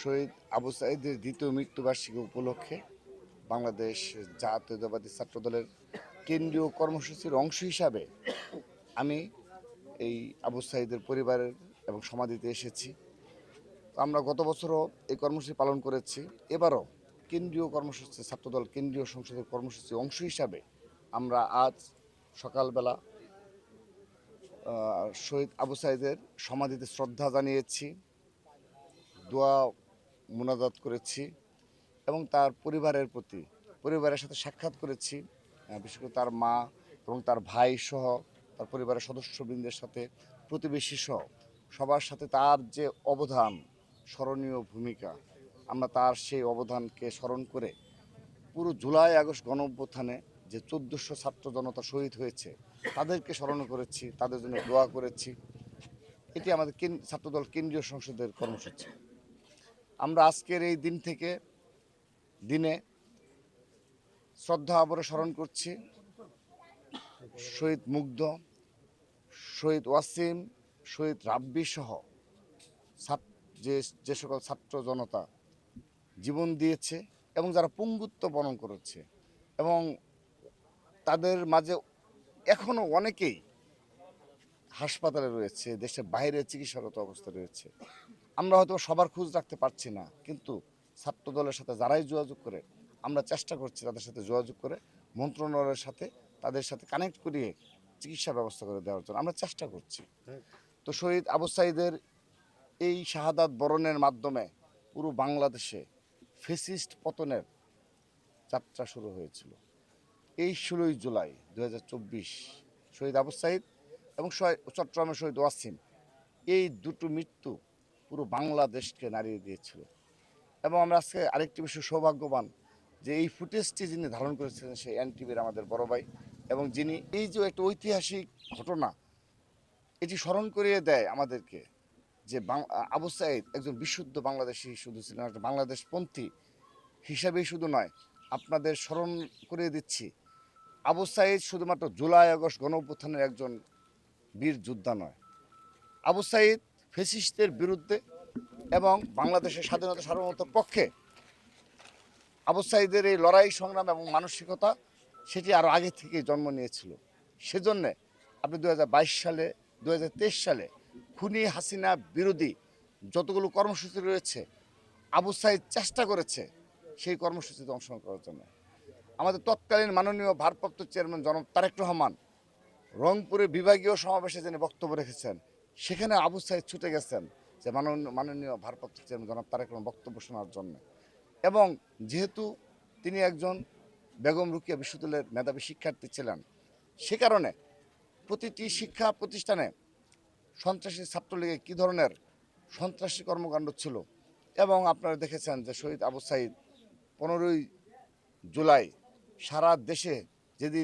শহীদ আবু সাঈদের দ্বিতীয় মৃত্যুবার্ষিকী উপলক্ষে বাংলাদেশ জাতীয়তাবাদী ছাত্রদলের কেন্দ্রীয় কর্মসূচির অংশ হিসাবে আমি এই আবু সাঈদের পরিবারের এবং সমাধিতে এসেছি। তো আমরা গত বছরও এই কর্মসূচি পালন করেছি। এবারও কেন্দ্রীয় কর্মসূচি ছাত্রদল কেন্দ্রীয় সংসদের কর্মসূচির অংশ হিসাবে আমরা আজ সকালবেলা শহীদ আবু সাঈদের সমাধিতে শ্রদ্ধা জানিয়েছি, দোয়া মোনাজাত করেছি এবং তার পরিবারের সাথে সাক্ষাৎ করেছি। বিশেষ করে তার মা এবং তার ভাই সহ তার পরিবারের সদস্যবৃন্দের সাথে, প্রতিবেশী সহ সবার সাথে তার যে অবদান, স্মরণীয় ভূমিকা, আমরা তার সেই অবদানকে স্মরণ করে পুরো জুলাই আগস্ট গণঅভ্যুত্থানে যে ১৪০০ ছাত্র জনতা শহীদ হয়েছে তাদেরকে স্মরণ করেছি, তাদের জন্য দোয়া করেছি। এটি আমাদের ছাত্রদল কেন্দ্রীয় সংসদের কর্মসূচি। আমরা আজকের এই দিনে শ্রদ্ধা আবরে স্মরণ করছি শহীদ মুগ্ধ, শহীদ ওয়াসিম, শহীদ রাব্বি সহ যে সকল ছাত্র জনতা জীবন দিয়েছে এবং যারা পঙ্গুত্ব বরণ করেছে, এবং তাদের মাঝে এখনও অনেকেই হাসপাতালে রয়েছে, দেশের বাইরে চিকিৎসারত অবস্থায় রয়েছে। আমরা হয়তো সবার খোঁজ রাখতে পারছি না, কিন্তু ছাত্র দলের সাথে যারাই যোগাযোগ করে আমরা চেষ্টা করছি তাদের সাথে যোগাযোগ করে মন্ত্রণালয়ের সাথে তাদের সাথে কানেক্ট করিয়ে চিকিৎসা ব্যবস্থা করে দেওয়ার জন্য আমরা চেষ্টা করছি। তো শহীদ আবু সাঈদের এই শাহাদাত বরণের মাধ্যমে পুরো বাংলাদেশে ফ্যাসিস্ট পতনের যাত্রা শুরু হয়েছিল। এই ১৬ই জুলাই ২০২৪ শহীদ আবু সাঈদ এবং চট্টগ্রামের শহীদ ওয়াসিম, এই দুটো মৃত্যু পুরো বাংলাদেশকে নাড়িয়ে দিয়েছিল। এবং আমরা আজকে আরেকটি বিষয় সৌভাগ্যবান যে এই ফুটেজটি যিনি ধারণ করেছিলেন সেই এনটিভির আমাদের বড় ভাই, এবং যিনি এই যে একটা ঐতিহাসিক ঘটনা এটি স্মরণ করিয়ে দেয় আমাদেরকে যে আবু সাঈদ একজন বিশুদ্ধ বাংলাদেশি শুধু ছিলেন, একটা বাংলাদেশপন্থী হিসাবেই শুধু নয়, আপনাদের স্মরণ করিয়ে দিচ্ছি আবু সাঈদ শুধুমাত্র জুলাই আগস্ট গণঅভ্যুত্থানের একজন বীর যোদ্ধা নয়, আবু সাঈদ ফ্যাসিস্টদের বিরুদ্ধে এবং বাংলাদেশের স্বাধীনতা সার্বভৌমত্বের পক্ষে আবু সাঈদের এই লড়াই সংগ্রাম এবং মানসিকতা সেটি আরও আগে থেকেই জন্ম নিয়েছিল। সেজন্যে আপনি ২০২২ সালে ২০২৩ সালে খুনি হাসিনা বিরোধী যতগুলো কর্মসূচি রয়েছে আবু সাঈদ চেষ্টা করেছে সেই কর্মসূচিতে অংশগ্রহণ করার জন্য। আমাদের তৎকালীন মাননীয় ভারপ্রাপ্ত চেয়ারম্যান জনাব তারেক রহমান রংপুরে বিভাগীয় সমাবেশে যিনি বক্তব্য রেখেছেন, সেখানে আবু সাঈদ ছুটে গেছেন যে মাননীয় ভারপ্রাপ্ত চেয়ারম্যান জনাব তারেক রহমান বক্তব্য শোনার জন্য। এবং যেহেতু তিনি একজন বেগম রোকেয়া বিশ্ববিদ্যালয়ের মেধাবী শিক্ষার্থী ছিলেন, সে কারণে প্রতিটি শিক্ষা প্রতিষ্ঠানে সন্ত্রাসী ছাত্রলীগে কী ধরনের সন্ত্রাসী কর্মকাণ্ড ছিল, এবং আপনারা দেখেছেন যে শহীদ আবু সাঈদ ১৫ই জুলাই সারা দেশে যেদিন